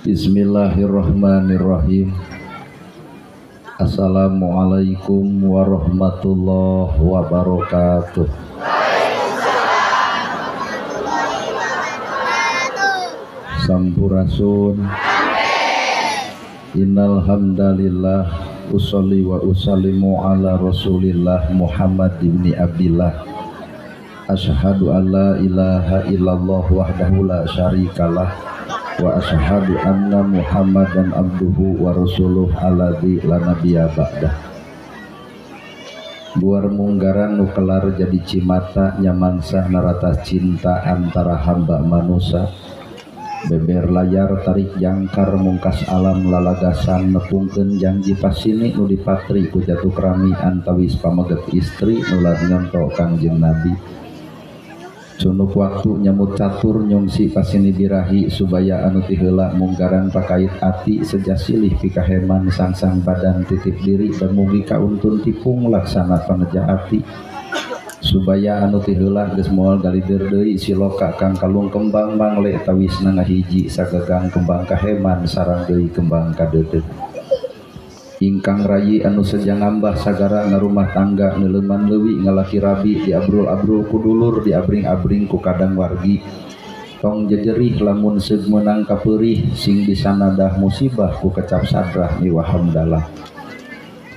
Bismillahirrahmanirrahim. Assalamualaikum warahmatullahi wabarakatuh. Sampurasun. Innal hamdalillah usolli wa usallimu ala Rasulillah Muhammad ibni Abdillah. Asyhadu an la ilaha illallah wahdahu la syarikalah wa asyhadu anna Muhammadan abduhu wa rasuluh alladzi la nabiyya ba'dah. Buar munggaran nu kelar jadi cimata nyamansah narata cinta antara hamba manusia. Beber layar tarik jangkar mungkas alam lalagasan nepungkeun janji pasini nu dipatri ku jatuh krami antawis pamaget istri nulad nyonto Kangjeng Nabi. Sunuk waktu nyamut catur nyongsi pasini birahi subaya anu ti heula munggaran pakait ati sejasilih pikaheman sangsang badan titip diri dan mugi kauntun tipung laksana paneja ati subaya anu ti heula geus moal galidir deui siloka kang kalung kembang mangle tawisna ngahiji sagegang kembang kaheman sareng deui kembang kadeudeuh. Ingkang rayi anu seja ngambah sagara ngarumah tangga neleuman leuwih ngalaki rabi diabrul-abrul ku dulur diabring-abring ku kadang wargi tong jejerih lamun seug meunang kapeurih sing bisa nadah musibah ku kecap sadrah miwah hamdalah.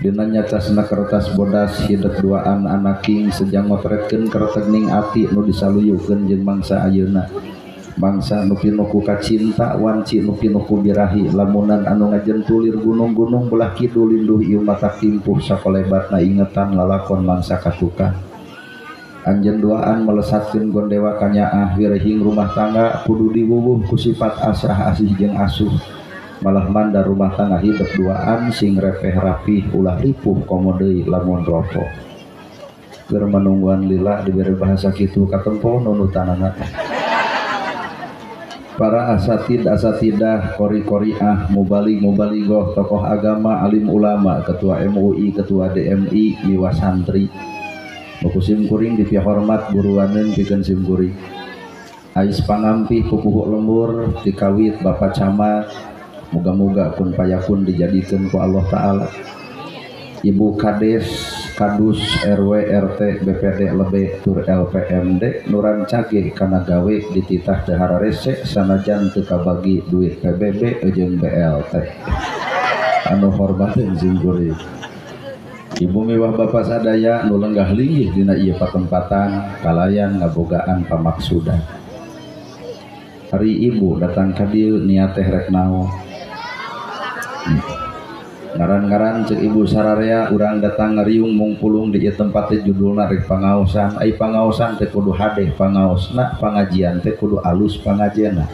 Dina nyacasna kertas bodas hideuk duaan anak king sejang motretkeun keretegning ati nu disaluyukeun jeung mangsa ayeuna. Bangsa nu pinuh ku kacinta wanci nu pinuh ku birahi lamunan anu ngajentulir gunung-gunung belah kidul linduh ieu mata timpuh sakolebatna ingetan lalakon mangsa katukan. Anjeun duaan melesatkeun gondewa kanyaah wirehing rumah tangga kudu diwuwuh ku sifat asrah asih jeung asuh. Malah mandar rumah tangga hidup duaan sing repeh rapih ulah ripuh komo deui lamun rokok. Keur manungguan lila dibere bahasa kitu katempo nunutanana. Para asatidah, kori-koriah, mubalig-mubaligoh, tokoh agama, alim ulama, ketua MUI, ketua DMI, miwa santri. Buku simkuring di pihak hormat buruanen pikeun simkuring. Ais pangampih pupuh lembur dikawit Bapak Camat. Moga-moga kun payakun dijadikeun ku Allah Ta'ala. Ibu Kades, Kadus, RW, RT, BPD, Lebe, Tur LPMD, Nuran Cage kana gawe dititah dahara rese sanajan teu kabagi duit PBB jeung BLT. Anu hormateun simkuring. Ibu miwah bapak sadaya nu lenggah linggih dina ieu patempatan kalayan ngabogaan pamaksudan. Hari ibu datang ka dieu niat teh rek naon. Ngaran-ngaran cek ibu sararea urang datang ngariung mungpulung di tempat teh judulna rek pangaosan. Ai pangaosan teh kudu hadeh pangaosna, pangajian teh kudu alus pangajianna.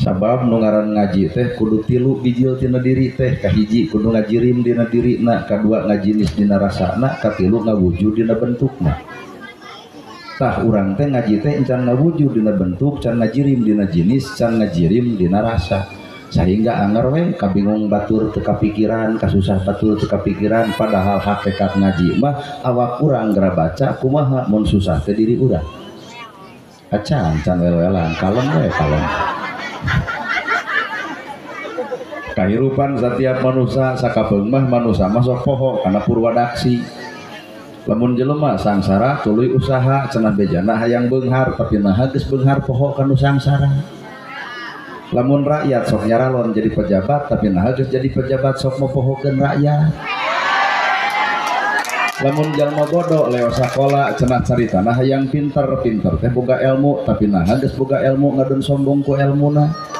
Sabab nu ngaran ngaji teh kudu tilu bijil tina diri teh, kahiji kudu ngajirim dina dirina, kadua ngajinis dina rasana, katilu ngawujud dina bentukna. Tah urang teh ngaji teh encan ngawujud dina bentuk, can ngajirim dina jinis, can ngajirim dina rasa. Sehingga anger we kabingung batur teu kapikiran, kasusah batur teu kapikiran, padahal hakikat ngaji mah awak urang geura baca kumaha mun susah teh diri urang. Acan can wel-welan, kalem we kalem. Kahirupan setiap manusia sakabeung mah manusia mah sok poho kana purwadaksi. Lamun jelema sangsara tuluy usaha cenah bejana hayang beunghar tapi naha geus beunghar poho kana sangsara. Lamun rakyat sok nyaralon jadi pejabat tapi nah geus jadi pejabat sok mopohokeun rakyat. Lamun jalma bodoh leo sakola cenah caritana hayang pinter teh boga ilmu tapi nah geus boga ilmu ngadeun sombong ku ilmuna.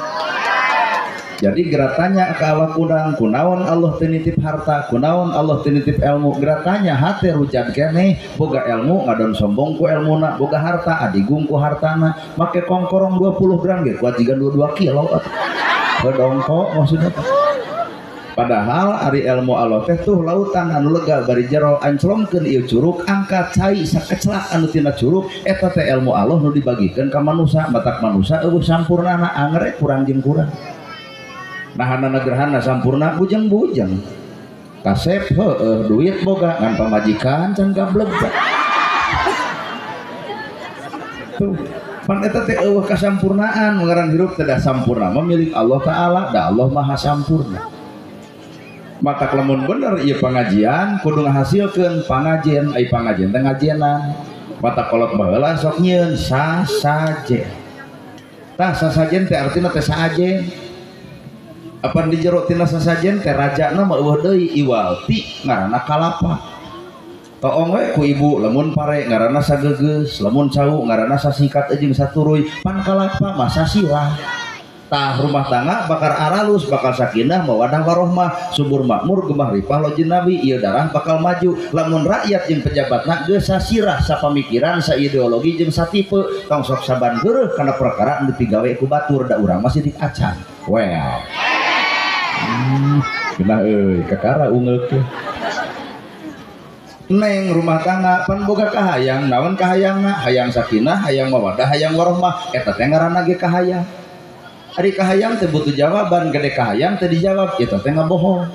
Jadi geura tanya ka awak urang kunaon Allah teu nitip harta, kunaon Allah teu nitip ilmu, geura tanya hate rujat keneh boga ilmu ngadon sombong ku ilmuna, boga harta adigung ku hartana, make kongkorong 20 gram ge kuat 32 kilo. Bedongko maksudna. Padahal ari ilmu Allah teh tuh lautan anu lega bari jero anclongkeun ieu curug angkat cai sakeclak anu tina curug eta teh ilmu Allah nu dibagikeun ka manusia, matak manusia eueuh sampurnana angger kurang jeung kurang. Nahana gerhana sampurna bujang-bujang kasep duit boga ngan pamajikan can gablek tuh pan eta teh eueuh kasampurnaan ngaran hirup teh da sampurna milik Allah taala da Allah maha sampurna. Mata lamun bener ieu pangajian kudu ngahasilkeun pangajian ai pangajian teh ngajienan. Mata kolot baheula sok nyieun sasajen. Tah sasajen teh artina teh saajen. Apa di jero tina sasajen teh rajana mah eueuh deui iwalti ngaranna kalapa. Toong we ku ibu lamun pare ngaranna sageugeus, lamun cau ngaranna sasikat jeung saturuy, pan kalapa mah sasirah. Tah rumah tangga bakal aralus, bakal sakinah, mawadah warohmah, subur makmur, gemah ripah lojin nabi, ieu darah bakal maju. Lamun rakyat jeung pejabatna geus sasirah, sapamikiran, saideologi jeung satipe, tong sok saban geureuh kana perkara anu digawe ku batur da urang masih diacan. Well. Genah euy, kakara ungeuk teh. Neng rumah tangga pan boga kahayang, naon kahayangna? Hayang sakinah, hayang mawadah, hayang warohmah, eta teh ngaranna ge kahayang. Ari kahayang teh butuh jawaban, gede kahayang teh dijawab, eta teh ngabohong.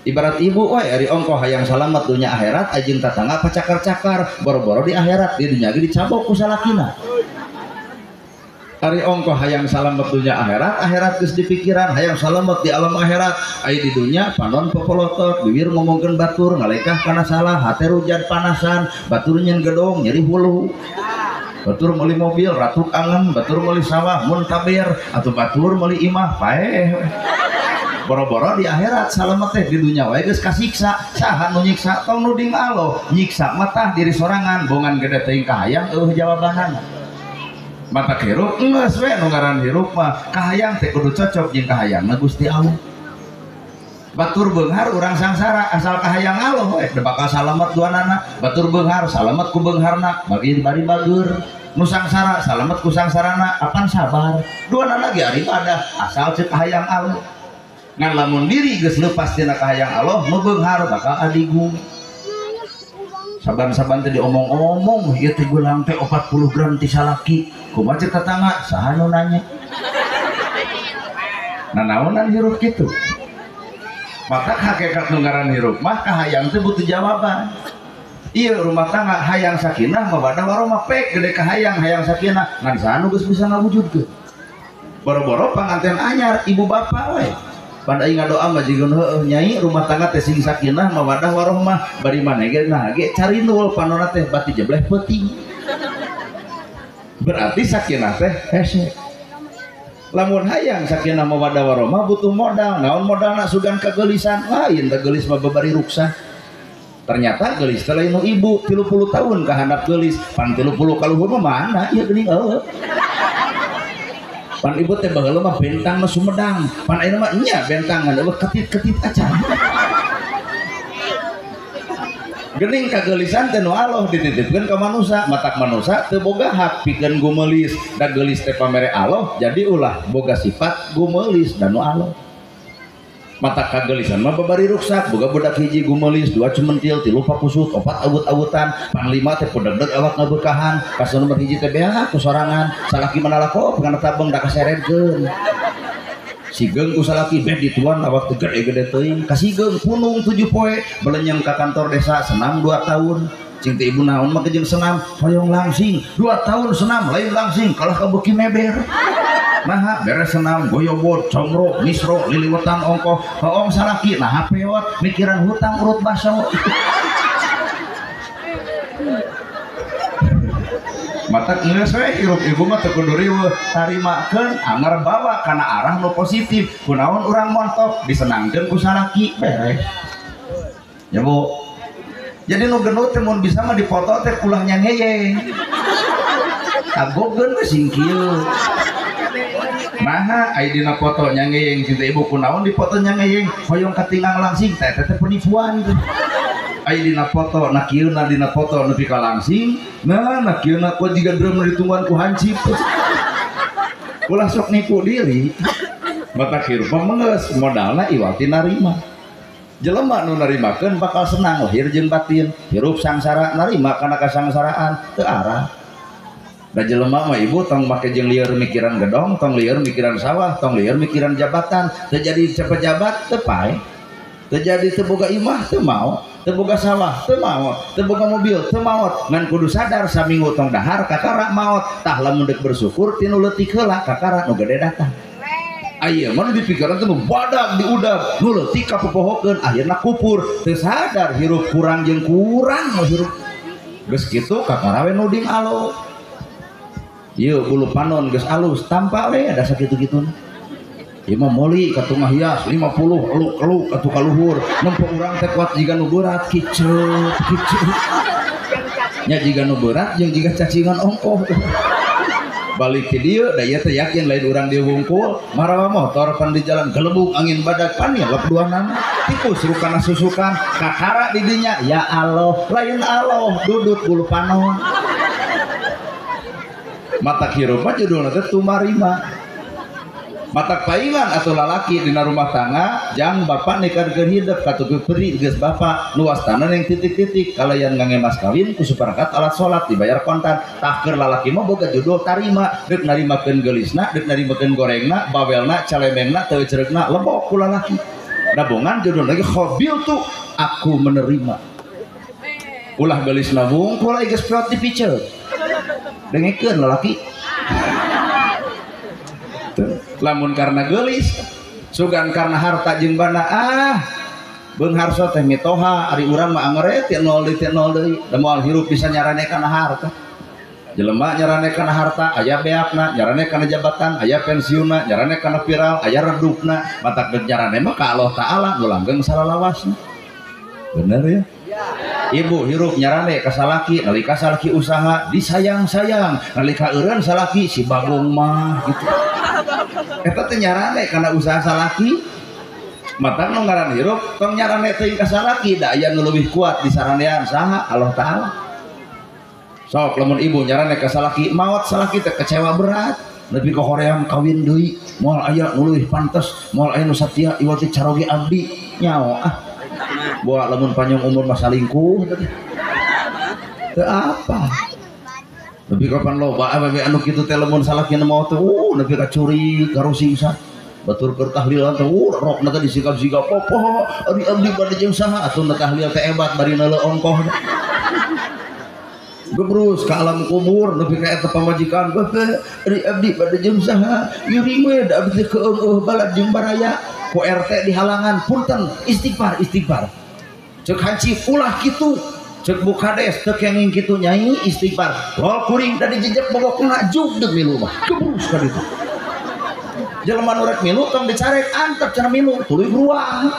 Ibarat ibu we ari ongkoh hayang salamet dunya akhirat, ajeng tatangga pacakar-cakar, boro-boro di akhirat, di dunya ge dicabok ku salakina. Ari ongkoh hayang salamet dunya akhirat, akhirat geus dipikiran, hayang salamet di alam akhirat, aya di dunya panon popolotot, bibir ngomongkeun batur, ngalekah kana salah, hate rujan panasan, batur nyeun gedong, nyeri hulu. Batur meuli mobil, ratuk angen, batur meuli sawah, mun tabir, atuh batur meuli imah, paeh. Boro-boro di akhirat salamet teh di dunya wae geus kasiksa, saha nu nyiksa tong nuding Allah, nyiksa mah tah diri sorangan, bongan gede teuing kahayang eueuh jawabanana. Mata hirup geus we nu ngaran hirup mah kahayang teh kudu cocok jeung kahayangna Gusti Allah. Batur beunghar urang sangsara asal kahayang Allah we da bakal salamet duanana. Batur beunghar salamet ku beungharna bagi bari bagur. Nu sangsara salamet ku sangsarana apan sabar. Duanana ge ari ibadah asal ceuk kahayang Allah. Ngan lamun diri geus leupas tina kahayang Allah nu beunghar bakal adigung. Saban-saban teh diomong-omong ieu teh geulang teh 40 gram ti salaki. Kumaha cek tetangga saha nu nanya. Nah naonan hirup kitu. Maka hakikat nu ngaran hirup mah kahayang teh butuh jawaban. Ieu rumah tangga hayang sakinah mawadah warohmah pek gede kahayang hayang sakinah ngan saha nu geus bisa ngawujudkeun. Boro-boro panganten anyar ibu bapak we. Pada ingat doa mah jigeun heueuh nyai rumah tangga teh sing sakinah mawadah warohmah bari maneh ge nah ge cari nul panonna teh bati jebleh peuting. Berarti sakinah teh hese. Lamun hayang sakinah mawadah warohmah butuh modal. Naon modalna sugan kageulisan? Lain teh geulis mah babari ruksa. Ternyata geulis teh lain nu ibu 30 tahun kahandap geulis. Pan 30 kaluhur mah mana ieu geuning eueuh. Pan ibu teh baheula mah bentang na Sumedang, pan ayeuna mah nya bentangan eueuh ketit-ketit acan. Geuning kageulisan teh nu Allah dititipkeun ka manusia, matak manusia teu boga hak pikeun gumelis, da geulis teh pamere Allah jadi ulah boga sifat gumelis dan nu Allah. Mata kageulisan mah babari ruksak, boga budak hiji gumelis, 2 cumentil, 3 pakusut, 4 awut-awutan, panglima teh podeg-deg awak ngabeukahan, pas nomor hiji teh beah ku sorangan, salaki manalako pengen tabeng da kaseredkeun. Sigeung ku salaki beh dituan awak teh gede-gede teuing, kasigeung punung 7 poe, belenyeng ka kantor desa senam 2 tahun. Cing teh ibu naon mah jeung senam, hoyong langsing, 2 tahun senam lain langsing, kalah ka beuki meber. Nah beres senam goyobot comro misro liliwetan ongkoh hoong salaki nah peot mikiran hutang urut baso. Mata geus we hirup ibu mah teu kudu riweuh tarimakeun anger bawa kana arah nu positif kunaon urang montok disenangkeun ku salaki beres ya Bu. Jadi nu genut teh mun bisa mah dipoto teh ulah nyangeyeng kagogeun we sing kieu. Nah, aya dina foto nyangeyeng cinta ibu kunaon di foto nyangeyeng hoyong katingang langsing teh teh penipuan tuh. Aya dina foto na kieuna dina foto nepi ka langsing, nah kieuna ku jiga drum ditungguan ku hancip. Ulah sok nipu diri. Mata hirup meungeus modalna iwati narima. Jelema nu narimakeun bakal senang lahir jeung batin, hirup sangsara narima kana kasangsaraan teu arah. Da jelema mah ibu tong make jeung lieur mikiran gedong, tong lieur mikiran sawah, tong lieur mikiran jabatan, teu jadi pejabat teu pae. terjadi teboga imah teu mau, teboga sawah teu mau, teboga mobil teu maot, ngan kudu sadar saminggu tong dahar kakara maot, tah lamun deuk bersyukur tinu leutik heula kakara nu gede datang. Aya mana dipikiran teh badag diudag nu leutik kapopohokeun akhirna kupur, teu sadar hirup kurang jeung kurang mah hirup. Geus kitu kakara we nuding alo. Ieu bulu panon geus alus tampa we ada sakitu-kituna. Ieu mah moli ka tungah hias 50 eluk-eluk atuh ka luhur nempo urang teh kuat jiga nu berat kiceut nya jiga nu berat jeung jiga cacingan ongkoh balik ke dieu da ieu teh yakin lain urang dieu wungkul marawa motor pan di jalan gelembung angin badak pan ya lep duanana tikus rukana susukan kakara di dinya ya Allah lain Allah dudut bulu panon mata hirup mah judulna teh tumarima. Matak paingan atau lalaki dina rumah tangga jang bapak nikahkeun hidup katukeun peri geus bapak nu wastana yang titik-titik kalayan ngangge mas kawin ku superangkat alat salat dibayar kontan tah keur lalaki mah boga judul tarima deuk narimakeun geulisna deuk narimakeun gorengna bawelna calemengna teu cereukna lebok ku lalaki nabungan judul lagi khobil tuh aku menerima ulah geulisna wungkul aya geus peot dipiceut dengekeun lalaki lamun karena gelis sugan karena harta jeung bana beung harso teh mitoha ari urang mah angere ti nol deui da moal hirup bisa nyarane kana harta jelema nyarane kana harta aya beakna nyarane kana jabatan aya pensiunna nyarane kana viral aya redupna matak deuk nyarane mah ka Allah taala nu langgeng salalawasna bener ya. Ibu hirup nyarane ka salaki nalika salaki usaha disayang-sayang nalika eureun salaki si bagong mah gitu eta teh nyarane kana usaha salaki mata nu ngaran hirup tong nyarane teuing ka salaki da aya nu leuwih kuat di saranean saha Allah taala sok lamun ibu nyarane ka salaki maot salaki teh kecewa berat nepi ka hoream kawin deui moal aya nu leuwih pantes moal aya nu satia ieu teh caroge abdi nyaho buat lamun panjang umur mah salingkuh teu apa nepi kapan loba awewe anu kitu teh lamun salaki na maot teh nepi ka curi ka rusingsa batur keur tahlilan teh rokna teh disigap-sigap popo ari abdi bade jeung saha atuh tahlil teh hebat bari neuleuh ongkoh gebrus ka alam kubur nepi ka eta pamajikan ari abdi bade jeung saha yuring we da abdi keung balad jeung baraya ku RT di halangan punten istighfar cek haji ulah kitu cek bukades teu kenging kitu nyai istighfar rol kuring da dijejek bogokna juk deuk milu mah gebrus ka ditu jelema nu rek milu tong dicarek antep cenah milu tuluy ruang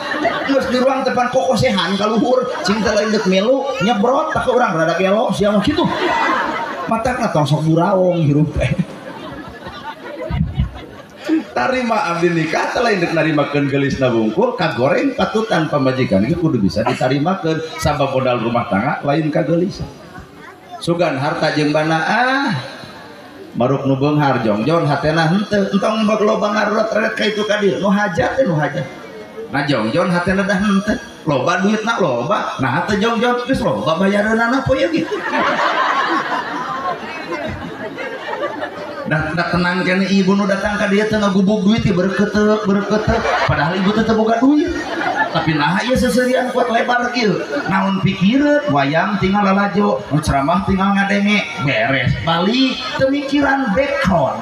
geus di ruang tepan kokosehan ka luhur cing teh lain deuk milu nyebrot tak urang rada gelo sia mah kitu matakna tong sok buraong hirup teh tarima abdi nikah lain dek narimakeun geulisna bungkul kagoreng patutan pamajikan ieu kudu bisa ditarimakeun sabab modal rumah tangga lain kageulisan sugan harta jeung bana maruk nu beunghar jongjon hatena henteu entong loba ngarurat ka itu ka dieu nu hajat nah jongjon hatena dah henteu loba duitna loba nah teh jongjon geus loba bayareunana poe gitu dah tenang kene ibu nu datang ka dieu teh ngagubuk duit bereukeut padahal ibu teh teu boga duit tapi nah ieu seuseurean kuat lebar kieu naon pikireun wayang tinggal lalajo nu ceramah tinggal ngadenge beres balik teu mikiran background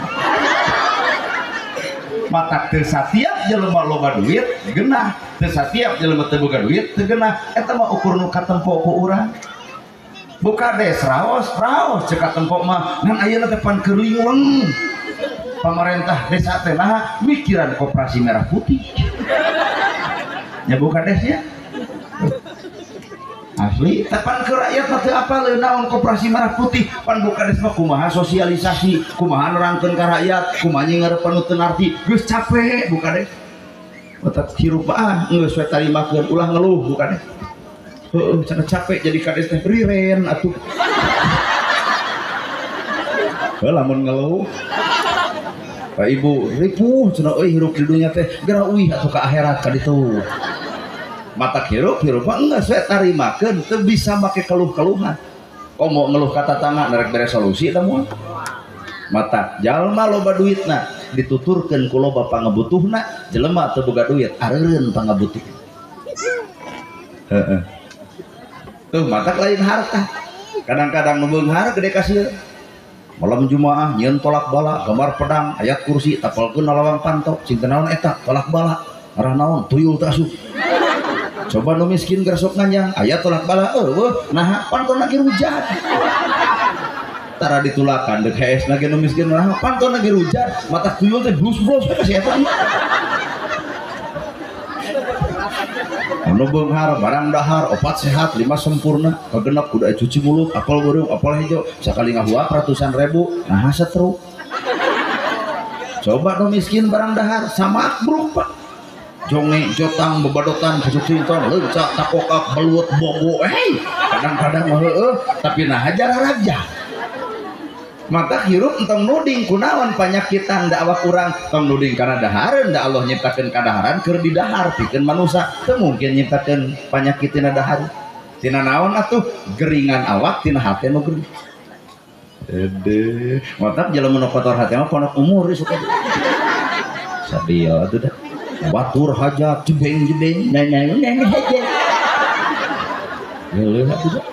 mata teu satiap jelema loba duit geunah teu satiap jelema teu boga duit teu geunah eta mah ukur nu katempo ku urang buka des raos cek tempo mah ngan ayeuna teh pan keur liweng pamarentah desa teh nah mikiran koperasi merah putih nya buka des ya asli tepan ke rakyat mah teu apal naon koperasi merah putih pan buka des mah kumaha sosialisasi kumaha nerangkeun ka rakyat kumaha nyingeureupkeun nu teu narti geus capek buka des otak hirup geus we tarimakeun ulah ngeluh buka des sangat capek jadi kades teh riren atuh lamun ngeluh Pak Ibu ripuh cenah euy hirup di dunya teh geura uih atuh ka akhirat ka ditu mata hirup mah geus we tarimakeun teu bisa make keluh-keluhan komo ngeluh ka tatangga narek beres solusi eta moal mata jalma loba duitna dituturkeun ku loba pangabutuhna jelema teu boga duit areureun pangabutuh Heeh. Tuh mata lain harta. Kadang-kadang nu beunghar gede kasih. Malam Jumaah nyeun tolak bala, gambar pedang, ayat kursi, tapalkeun lawang pantok, cing teu naon eta, tolak bala. Arah naon? Tuyul teu asup. Coba nu miskin geus sok nganjang, ayat tolak bala, eueuh, naha panton lagi hujan. Tara ditulakan deuk hees lagi nu miskin naha panton lagi hujan, mata tuyul teh blus-blus ka si eta. Anu beunghar barang dahar opat sehat 5 sempurna kagenep kudu aya cuci mulut apel beureum apel hejo sakali ngahuap ratusan ribu nah setruk. Coba nu miskin barang dahar sama bruk Pak jonge jotang bebadotan kesucinton lencak takokak belut bogo kadang-kadang heueuh tapi nah hajar raja mata hirup entong nuding kunaon panyakitan da awak urang tong nuding kana dahareun da Allah nyiptakeun kadaharan keur didahar pikeun manusia teu mungkin nyiptakeun panyakit tina dahar tina naon atuh geringan awak tina hate nu gering ede mata jelema nu kotor hate mah ponok umur suka sadia atuh dah batur hajat jebeng-jebeng neng hajat leuh atuh dah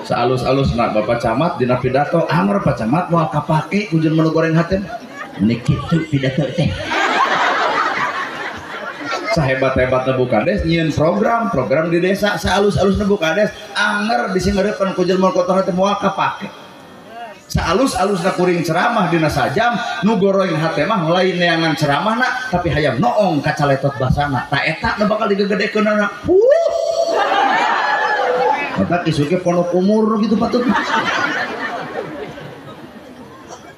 saalus-alus nak Bapak Camat dina pidato anger Pak Camat moal kapake ku jeung menu goreng hatem meuni kitu pidato teh sahebat-hebat nebu kades nyieun program di desa saalus-alus nebu kades anger disingeureupkeun ku jeung menu kotor hatem moal kapake saalus-alusna kuring ceramah dina sajam nu goreng hate mah lain neangan ceramahna tapi hayang noong kacaletot basana ta eta nu bakal digegedekeun anak mata kisuke ponok umur gitu patut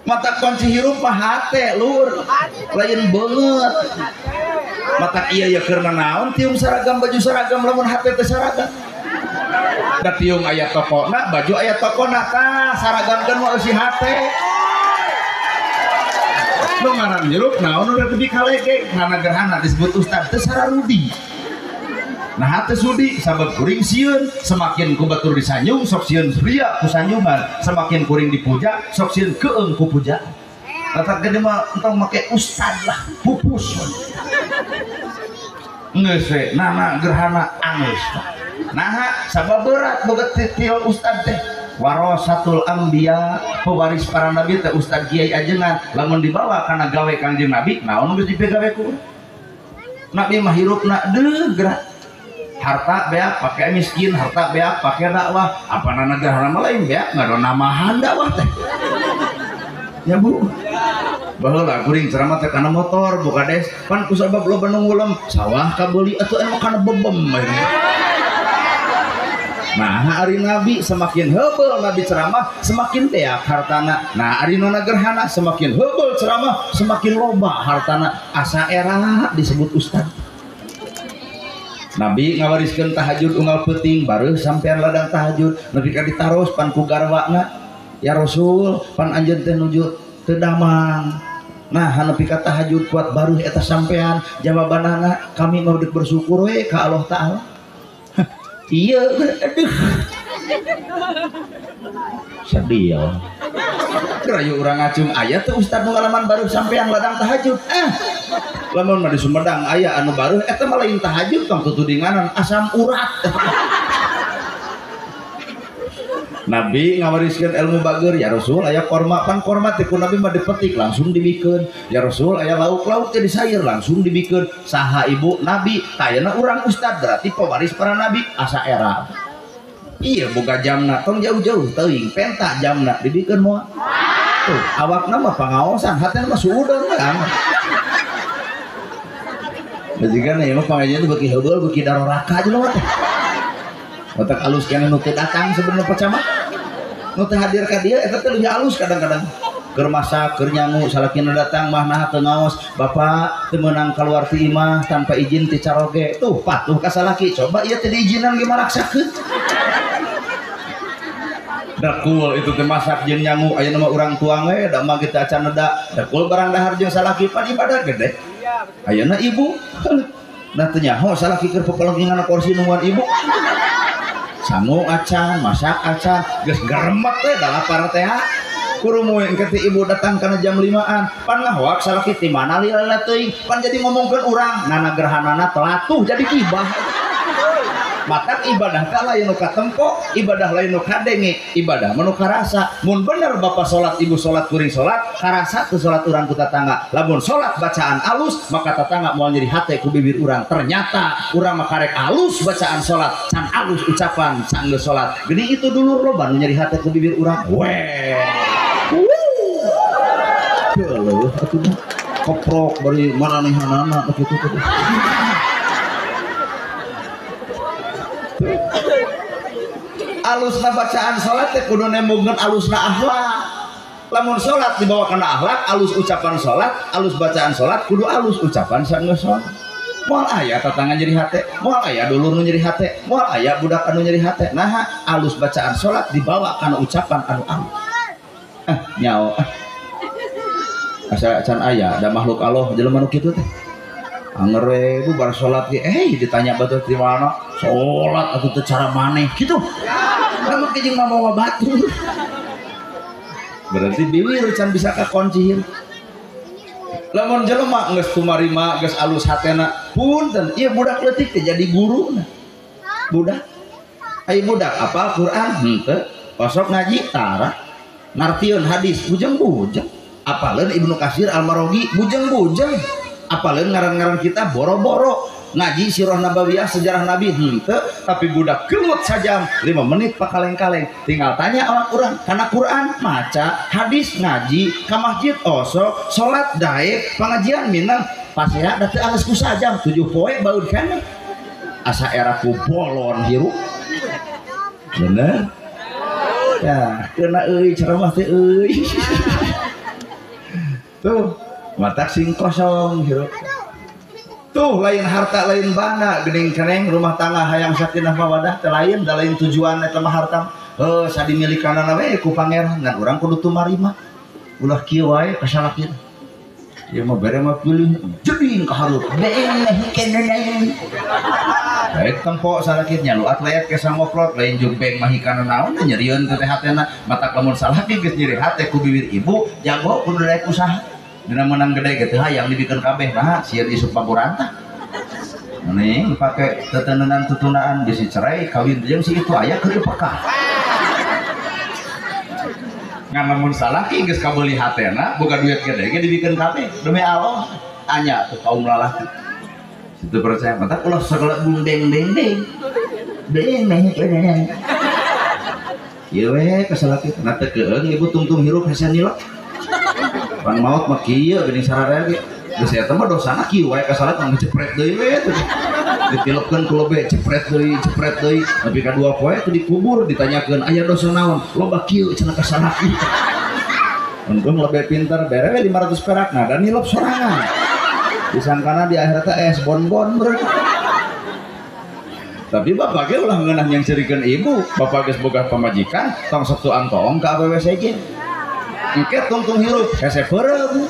mata kunci hirup mah hate lur lain banget mata iya ya karena naon tiung seragam baju seragam lamun hate teh seragam da tiung aya tokona baju aya tokona tah saragamkeun moal si hate nu ngaran hirup naon udah teu dikalege ngana gerhana disebut ustad teh sararudi. Nah hati sudi sabab kuring sieun semakin ku batur disanyung sok sieun ria ku sanyungan semakin kuring dipuja sok sieun keung ku puja kata gede mah entong make ustad lah pupus geus we nana gerhana angeus nah sabab berat boga titil ustad teh warasatul anbiya pewaris para nabi teh ustad kiai ajengan lamun dibawa kana gawe Kanjeng Nabi naon geus dipegawe ku nabi mah hirupna deug gerak harta beak pakai miskin harta beak pakai dakwah apa negara lain beak nggak ada namahan dakwah teh ya bu baheula kuring ceramah teh kana motor buka des pan ku sabab lo bandung ulam sawah kabeli atuh emang kana bebem nah hari nabi semakin heubeul nabi ceramah semakin beak hartana nah ari nu gerhana semakin heubeul ceramah semakin loba hartana asa era disebut ustad. Nabi ngawariskeun tahajud unggal peuting bareuh sampean ladang tahajud nepi ka ditaros pan ku garwana ya Rasul pan anjeun teh nuju teu damang nah nepi ka tahajud kuat baruh eta sampean jawabanana kami mau bersyukur we ka Allah taala iya aduh sedih rayu urang ngacung aya teh ustad nu ngalaman baruh sampean ladang tahajud lamun mah di Sumedang aya anu baruh eta mah lain tahajud tong tutudinganan asam urat Nabi ngawariskeun ilmu bager ya Rasul aya korma pan korma teh ku Nabi mah dipetik langsung dibikeun ya Rasul aya lauk-lauk teh disair langsung dibikeun saha ibu Nabi tayana urang ustad berarti pewaris para nabi asa era iya boga jamna tong jauh-jauh teuing penta jamna dibikeun moal tuh awakna mah pangaosan hatena mah suudon kan Bajikan ya mah pangajian itu beki heubeul beki daroraka aja mah teh. Otak alus kana nu teu datang sebenarnya Pak Camat. Nu teu hadir ka dieu eta teh leuwih alus kadang-kadang. Keur masak, keur nyangu, salakina datang mah nah teu ngaos, Bapak teu meunang kaluar ti imah tanpa izin ti caroge. Tuh patuh ka salaki, coba ieu teh diizinan ge maraksakeun. Dakul itu teh masak jeung nyangu aya nama urang tuang we da mah kita acan neda. Dakul barang dahar jeung salaki pan ibadah gede. Ayeuna ibu nah teu nyaho salaki keur pepelenggingan kursi nungguan ibu sangu acan masak acan geus garemet teh da lapar teh kurumu engke ti ibu datang kana jam 5-an pan ngahoak salaki ti mana lila teuing pan jadi ngomongkeun urang nana gerhanana telat tuh jadi kibah mata ibadah ka lain nu katempo ibadah lain nu kadenge ibadah menu karasa mun bener bapak salat ibu salat kuring salat karasa teu salat urang ku tatangga lamun salat bacaan alus maka tatangga moal nyeri hate ku bibir urang ternyata urang mah karek alus bacaan salat can alus ucapan sanggeus salat geuning itu dulu loba nu nyeri hate ku bibir urang weh heuh atuh koprok bari maranehanana kitu teh alusna bacaan salat teh kudu nemungkeun alusna akhlak lamun salat dibawa kana akhlak alus ucapan salat alus bacaan salat kudu alus ucapan saenggeus salat moal aya tatangga nyeri hate moal aya dulur nu nyeri hate moal aya budak anu nyeri hate nah alus bacaan salat dibawa kana ucapan anu alus nyao asa can aya da makhluk Allah jelema nu kitu teh angere bu bar salat ge ditanya batu di mana salat atuh teu cara maneh kitu namun ke jeung mawa batu berarti bibir can bisa kakoncihir lamun jelema geus tumarima geus alus hatena punten ieu budak leutik teh jadi guruna budak aya budak apal Quran henteu osok ngaji tara nartieun hadis bujang-bujang apaleun Ibnu Katsir Al-Maraghi bujang-bujang apaleun ngaran-ngaran kita boro-boro ngaji sirah nabawiyah sejarah nabi henteu tapi budak keut sajam 5 menit pakaleng-kaleng tinggal tanya orang karena Quran maca hadis ngaji ka masjid osok salat daek pengajian minang pasiha da teu alus ku sajam 7 poe baud kana asa era ku bolon hirup bener ya kena euy ceramah teh euy tuh mata sing kosong hirup tuh lain harta lain bana geuning keneng rumah tangga hayang sakinah mawadah teh lain da lain tujuan eta mah harta sadi milikanana we ku pangeran ngan urang kudu tumarima ulah kieu wae kasalakin ieu mah bere mah pilih jeding ka hareup beeng hikeun lain baik tempo salakit nyaluat layat ke sangoplot lain jumpeng mahikana naon nyerieun teh hatena mata lamun salaki geus nyeri hate ku bibir ibu jago kudu daek usaha dina menang gede gitu hayang dibikeun kabeh nah sieun isuk pamurantah nih pake tetenenan tutunaan bisi cerai kawin jeung si itu aya keur peka ngan lamun salaki geus kabeuli hatena boga duit gede ge dibikeun kabeh demi Allah anya tuh kaum lalaki itu percaya mata ulah segala bundeng deng ieu we kasalaki na teu keung ibu tungtung hirup hasan nilok pan maut mah kieu geuning sararea ge geus eta mah dosana kieu wae ka salat mah cepret deui we teh ditilepkeun ku lobe cepret deui tapi kadua poe teh dikubur ditanyakeun aya dosa naon loba kieu cenah ka salat untung lebih pintar bere we 500 perak nah dan nilop sorangan disangkana di akhirat es bonbon tapi bapak ge ulah ngeunah yang cerikeun ibu bapak geus boga pamajikan tong sok tuang tong ka awewe sege engke tungtung hirup hese peureum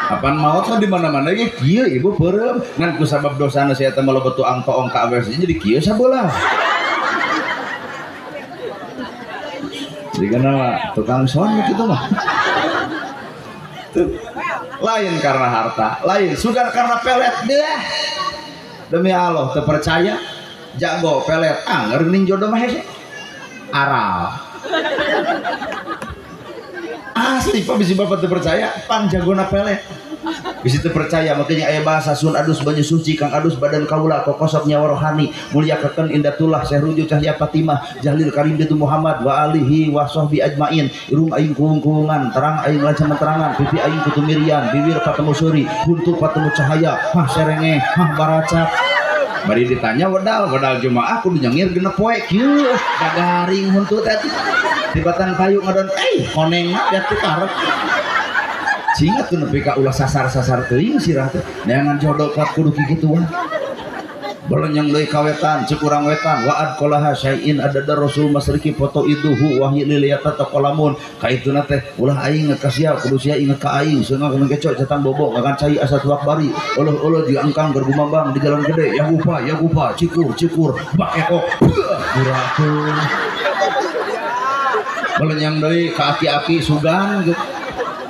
apan maot mah di mana-mana ge kieu ibu peureum ngan ku sabab dosana sia teh mah loba tuang tong ka awewe jadi kieu sabeula jadi mah tukang son kitu mah lain karena harta lain sugar karena pelet deh demi Allah terpercaya jago pelet ngeuning jodoh mah hese aral asli pak bisi bapak terpercaya pan jagona pelet bisi terpercaya makanya aya bahasa sun adus banyu suci kang adus badan kaula kokosok nyawa rohani muliakakeun indatullah Syekh Ruju Cahya Fatimah Jahlil Karim Bitu Muhammad wa alihi wa sahbi ajmain irung aing kuung-kuungan terang aing lancaman terangan pipi aing kutumirian bibir patemu suri huntu patemu cahaya hah serenge hah baracak bari ditanya wedal jemaah kudu nyengir genep poe kieu dagaring huntu teh di batang kayu ngadon koneng da teu karep singat tuh nepi ka ulah sasar-sasar teuing sirah teh neangan jodoh kat kudu kikituan Belenyang deui kawetan cikurang wetan wa'ad qolaha syai'in adada rasul masriki foto iduhu wahyi liliyata taqalamun kaituna teh ulah aing ngakasia kudu sia inget ka aing seunga kana kecok catang bobo ngakan cai asa tuak bari uluh diangkang bergumambang di jalan gede ya gupa cikur bak eko urakeun belenyang deui ka aki-aki sugan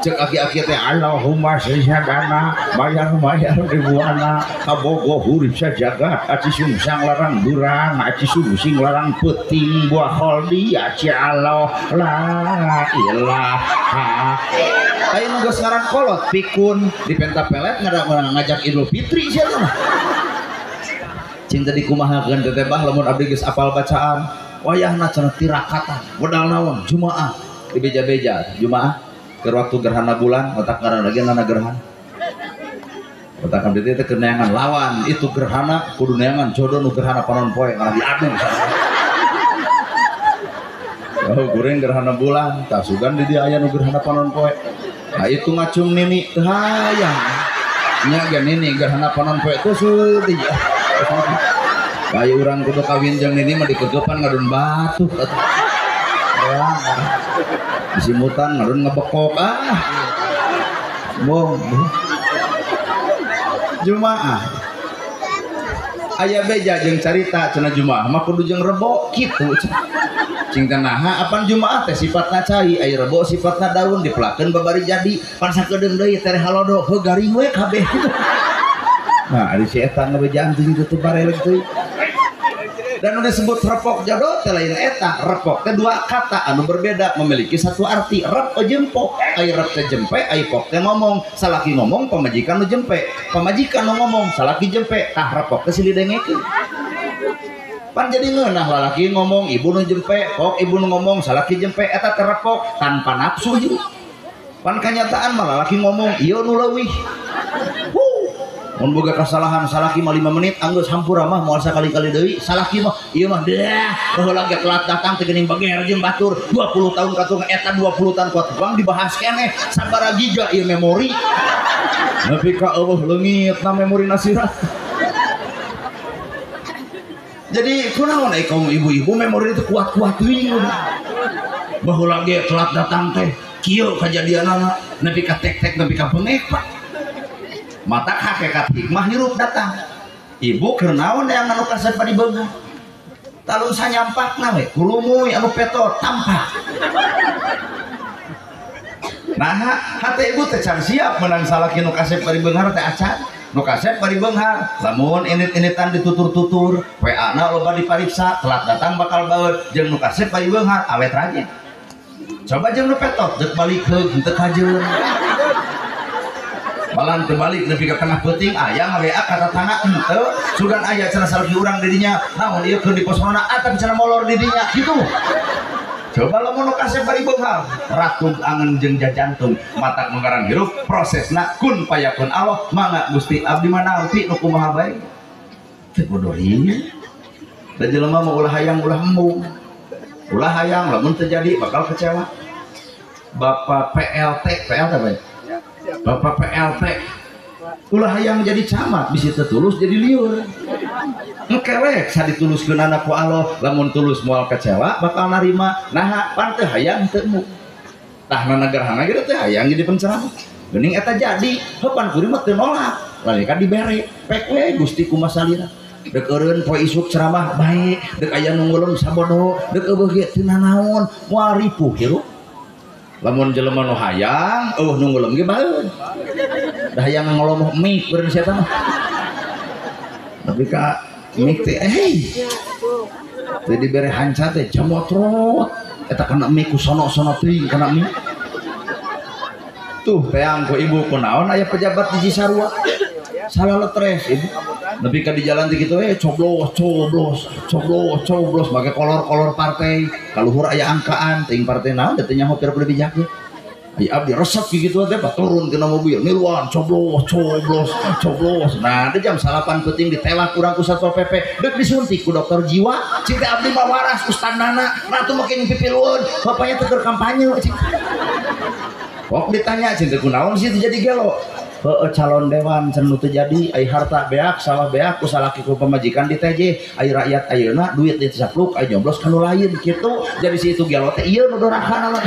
cek aki-aki teh Allahumma sayyidana bayar ribuana kabogo hurip sajagat aci sungsang larang durang aci sungsing larang peting buah holdi aci Allah la ilaha ayo nunggu sekarang kolot pikun di penta pelet ngajak Idul Fitri siapa cinta dikumahakeun teh bah lamun abdi geus apal bacaan wayahna cenah tirakatan modal naon jumaah di beja-beja jumaah ke waktu gerhana bulan otak ngaran lagi nana gerhana otak abdi teh keneangan lawan itu gerhana kudu neangan jodoh nu gerhana panon poe ngaran diadu oh goreng gerhana bulan tak sugan di dia aya nu gerhana panon poe nah itu ngacung nini teu hayang nya ge nini gerhana panon poe teh sudi ya bayi urang kudu kawin jeung nini mah dikegepan ngadun batu disimutan ngadun ngebekok bong jumaah aya beja jeung carita cenah jumaah mah kudu jeung rebo kitu cing tanaha apan jumaah teh sifatna cai aya rebo sifatna daun dipelakeun babari jadi pan sakedeung deui tere halodo heuh garing we kabeh kitu nah ari si eta ngabejaan teh teu barelek teh dan udah disebut repok jodoh teh lain eta repok teh dua kata anu berbeda memiliki satu arti rep jempok ai rep teh jempe ai pok teh ngomong salaki ngomong pamajikan nu jempe pamajikan nu ngomong salaki jempe tah repok teh silih dengekeun pan jadi ngeunah lalaki ngomong ibu nu jempe pok ibu nu ngomong salaki jempe eta teh repok tanpa nafsu ieu pan kanyataan mah lalaki ngomong ieu nu leuwih mun boga kasalahan salaki mah 5 menit anggeus hampura mah moal sakali-kali deui salaki mah ieu mah dah baheula ge telat datang teh geuning bager jeung batur 20 tahun katung eta 20 tahun kuat bang dibahas keneh sabaraha giga ieu memori nepi ka eueuh leungitna memori nasirat jadi kunaon kaum ibu-ibu memori itu kuat-kuat teuing baheula ge telat datang teh kieu kajadianana nepi ka tek-tek nepi ka bengek Pak mata hakikat hikmah hirup datang ibu keur naon yang anu kasep di beungeut talun sanyampakna we kulumuy anu peto tampak nah hate ibu teh can siap menang salaki nu kasep di beunghar teh acan nu kasep di beunghar lamun init-initan ditutur-tutur WA na loba dipariksa telat datang bakal baeud jeung nu kasep di beunghar awet rajin coba jeung nu petot deuk balik heug henteu kajeun malan terbalik nepi ka tengah peuting aya ngawea ka tatangga henteu sugan aya cenah salaki urang di dinya namun ieu keur diposona tapi cenah molor di dinya kitu coba lamun kasep bari beunghar ratug angen jeung jajantung matak menggarang hirup prosesna kun payakun Allah mangga Gusti abdi mah nampi nu kumaha bae teu bodoh ieu da jelema mah ulah hayang ulah embung ulah hayang lamun terjadi bakal kecewa Bapak PLT apa ya Bapak PLT ulah hayang jadi camat bisa tertulus jadi liur engkewek sa dituluskeun anak ku Allah lamun tulus moal kecewa bakal narima nah pan teu hayang teu mu tah na negarana ge teh hayang jadi penceramah geuning eta jadi heupan kuring mah teu nolak lain kan dibere pek we Gusti kumaha salira deuk eureun poe isuk ceramah bae deuk aya nu ngulung sabodo deuk eueuh ge teu nanaon moal ripuh hirup lamun jelema nu hayang nu ngulem ge baeud da hayang ngolomoh mik beureun sia mah tapi ka mik teh teh dibere hanca teh jamotrot eta kana mik ku sono-sono teuing kana mik tuh teang ku ibu kunaon aya pejabat di Cisarua salah letres ibu nepi ka di jalan teh kitu coblos make kolor partai kaluhur aya angkaan teuing partai naon teh nyaho keur beureum bijak ge ai abdi resep kitu teh turun ke mobil miluan coblos nah di jam 8 peuting ditewak urang ku Satpol PP deuk disuntik ku dokter jiwa cing teh abdi mah waras ustandana ratu make pipilueun bapaknya teu keur kampanye cing kok ditanya cing teh kunaon sih jadi gelo calon dewan cenah teu jadi ai harta beak sawah beak ku salaki ku pamajikan di TJ ai rakyat ayeuna duit di sapluk ai nyoblos ka nu lain kitu jadi si itu gelo teh ieu nu dorakan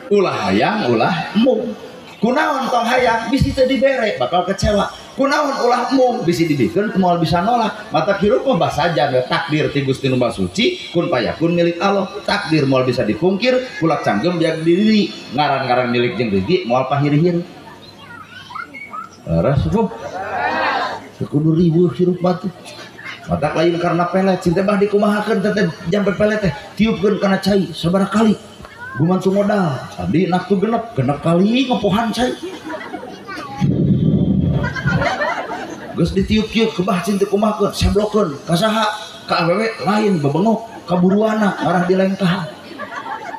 ulah hayang ulah embung kunaon tong hayang bisi teu dibere bakal kecewa kunaon ulah mung bisi dibikeun moal bisa nolak mata hirup mah saja takdir ti Gusti Nu Maha Suci kun payakun milik Allah takdir moal bisa dipungkir kulak canggem biak diri ngaran-ngaran milik jeung rigi moal pahir-hir ras kudu riweuh hirup batu mata lain karena pelet cinta bah dikumahakeun teh jampe pelet teh tiupkeun kana cai sabaraha kali gumantung modal abdi naktu genep kali ngopohan cai geus ditiup-tiup ke bah cinta kumahakeun seblokeun ka saha ka awewe lain bebengok kaburuana arah di lain kaha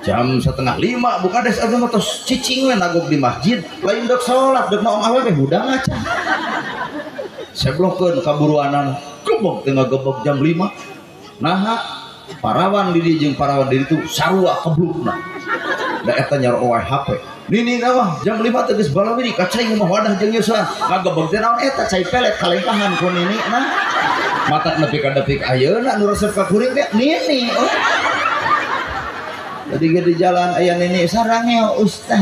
jam 4:30 buka des abdi mah tos cicing we nagog di masjid lain dek salat dek naon awewe hudang acan seblokeun kaburuana gebog tengah gebog jam 5 naha parawan di dieu jeung parawan di ditu sarua keblukna da eta nyaro wae HP nini mah jam 5 teh geus balawi ka cai mah wadah jeung Yusuf ngagebeg teh naon eta cai pelet kalengkahan ku nini nah mata nepi ka detik ayeuna nu resep ka kuring teh nini jadi ge di jalan aya nini sarangeo ustaz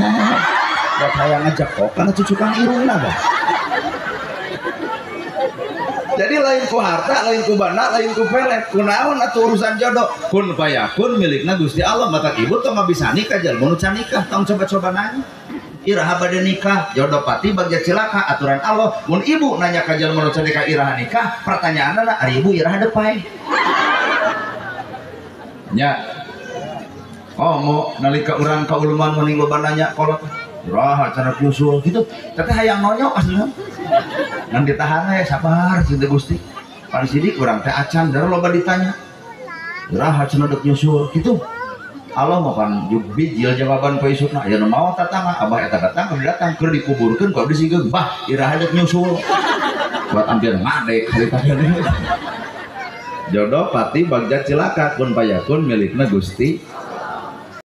da hayang ngajak kok kana cucukan irungna bah jadi lain ku harta, lain ku bana, lain ku pelet kunaon atuh urusan jodoh kun payakun milikna Gusti Allah mata ibu tong bisa nikah jalma nu can nikah tong coba-coba nanya iraha bade nikah jodoh pati bagja cilaka aturan Allah mun ibu nanya ka jalma nu can nikah iraha nikah pertanyaanna ari ibu iraha depay nya mau nalika urang kauluman mending loba nanya kolot iraha cara nyusul gitu tapi hayang nonyok aslinya ngan ditahan we sabar cinta Gusti paling sidik urang teh acan dara loba ditanya iraha cenah dek nyusul kitu Allah mah pan bijil jawaban paisutna aya nu maot tatangga abah eta datang keur datang keur dikuburkeun ku abdi sigeung bah iraha dek nyusul buat ambil ngadek jodoh pati bagja cilaka kun payakun milikna Gusti